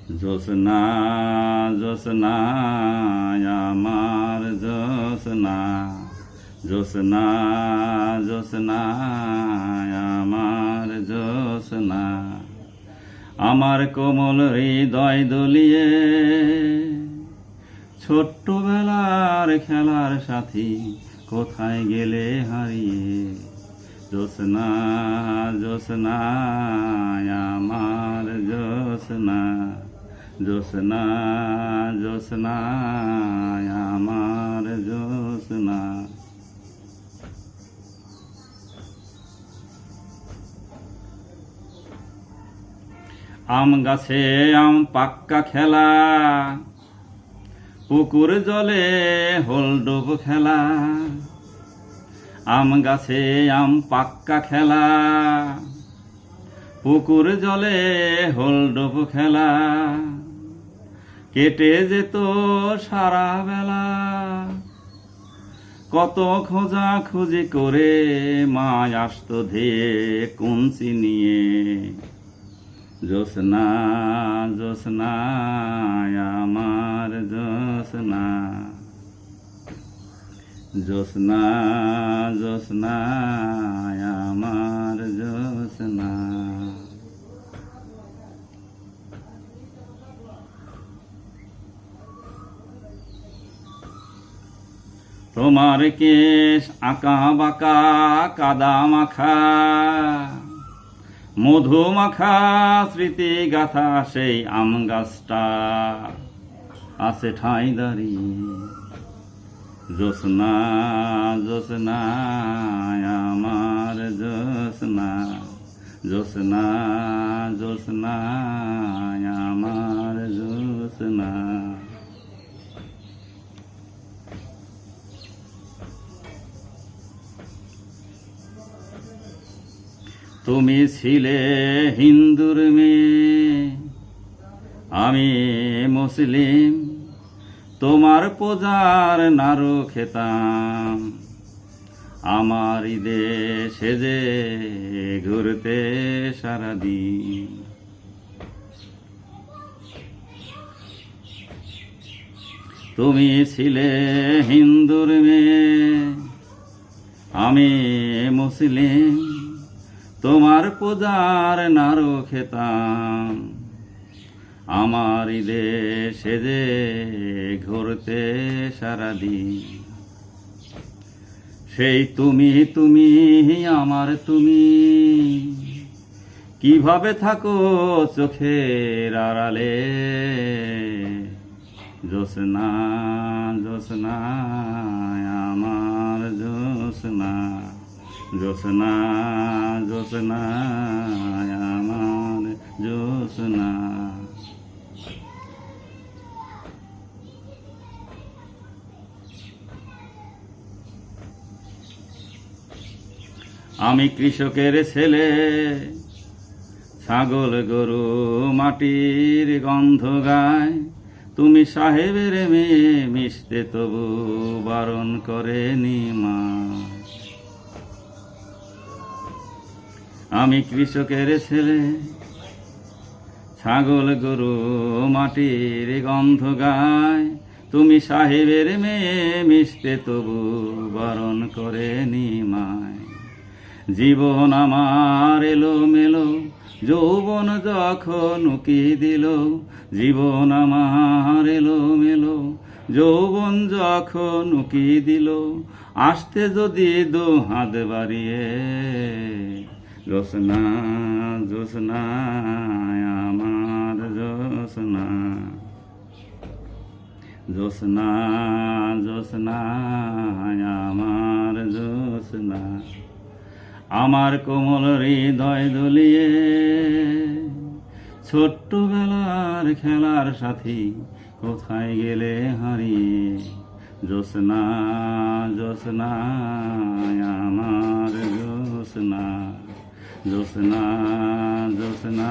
জ্যোৎস্না জ্যোৎস্না আমার জ্যোৎস্না, জ্যোৎস্না জ্যোৎস্না আমার জ্যোৎস্না, আমার কোমল হৃদয় দলিয়ে ছোট্টবেলার খেলার সাথী কোথায় গেলে হারিয়ে। জ্যোৎস্না জ্যোৎস্না আমার জ্যোৎস্না, জ্যোৎস্না জ্যোৎস্না আমার জ্যোৎস্না। আম গাছে আম পাক্কা খেলা, পুকুর জলে হোলডুব খেলা। আম গাছে আম পাক্কা খেলা, পুকুর জলে হোলডুব খেলা। কেটে যেত সারা বেলা, কত খোঁজা খুঁজি করে মা আসতো ধেয়ে কুঞ্চি নিয়ে। জ্যোৎস্না জ্যোৎস্না আমার জ্যোৎস্না, জ্যোৎস্না জ্যোৎস্না আমার জ্যোৎস্না। তোমার কেশ আঁকা বাঁকা কাদা মাখা, মধু মাখা স্মৃতি গাথা সেই আম গাছটা আছে ঠাঁই দাঁড়িয়ে। জ্যোৎস্না জ্যোৎস্না আমার জ্যোৎস্না, জ্যোৎস্না জ্যোৎস্না আমার জ্যোৎস্না। তুমি ছিলে হিন্দুর মেয়ে, আমি মুসলিম, তোমার পূজার নাড়ু খেতাম। আমার দেশে যে ঘুরতে সারাদিন। তুমি ছিলে হিন্দুর মেয়ে, আমি মুসলিম, তোমার পূজার নাড়ু খেতাম। আমার দেশে যে ঘুরতে সারাদিন। সেই তুমি তুমি আমার তুমি, কিভাবে থাকো চোখের আড়ালে। জ্যোৎস্না জ্যোৎস্না আমার জ্যোৎস্না, জ্যোৎস্না জ্যোৎস্না আমার জ্যোৎস্না। আমি কৃষকের ছেলে, ছাগল গরু মাটির গন্ধ গায়। তুমি সাহেবের মেয়ে, মিশতে তবু বারণ করেনি মা। আমি কৃষকের ছেলে, ছাগল গরু মাটির গন্ধ গায়। তুমি সাহেবের মেয়ে, মিশতে তবু বারণ করেনি মায়। জীবন আমার এলো মেলো, যৌবন যখন উকি দিল। জীবন আমার এলো মেলো, যৌবন যখন উকি দিল। আসতে যদি দু হাত বাড়িয়ে। জ্যোৎস্না জ্যোৎস্না আমার জ্যোৎস্না, জ্যোৎস্না জ্যোৎস্না আমার জ্যোৎস্না। আমার কোমল হৃদয় দলিয়ে ছোট্টবেলার খেলার সাথী কোথায় গেলে হারিয়ে। জ্যোৎস্না জ্যোৎস্না আমার জ্যোৎস্না, জ্যোৎস্না জ্যোৎস্না